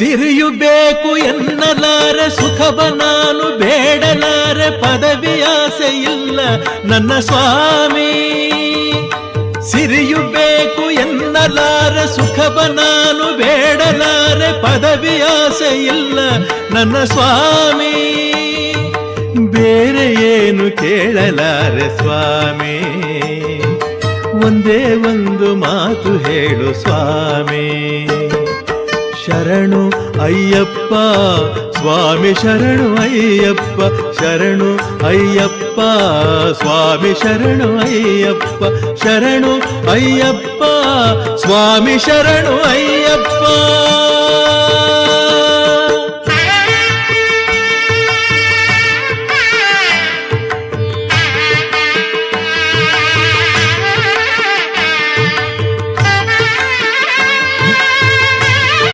ಸಿರಿಯು ಬೇಕು ಎನ್ನಲಾರೆ ಸುಖವ ನಾನು ಬೇಡಲಾರೆ, ಪದವಿ ಆಸೆ ಇಲ್ಲ ನನ್ನ ಸ್ವಾಮಿ. ಸಿರಿಯು ಬೇಕು ಎನ್ನಲಾರೆ ಸುಖವ ನಾನು ಬೇಡಲಾರೆ, ಪದವಿ ಆಸೆ ಇಲ್ಲ ನನ್ನ ಸ್ವಾಮಿ. ಬೇರೆ ಏನು ಕೇಳಲಾರೆ ಸ್ವಾಮಿ, ಒಂದೇ ಒಂದು ಮಾತು ಹೇಳು ಸ್ವಾಮಿ. ಶರಣು ಅಯ್ಯಪ್ಪ ಸ್ವಾಮಿ, ಶರಣು ಅಯ್ಯಪ್ಪ, ಶರಣು ಅಯ್ಯಪ್ಪ ಸ್ವಾಮಿ, ಶರಣು ಅಯ್ಯಪ್ಪ, ಶರಣು ಅಯ್ಯಪ್ಪ ಸ್ವಾಮಿ, ಶರಣು ಅಯ್ಯಪ್ಪ.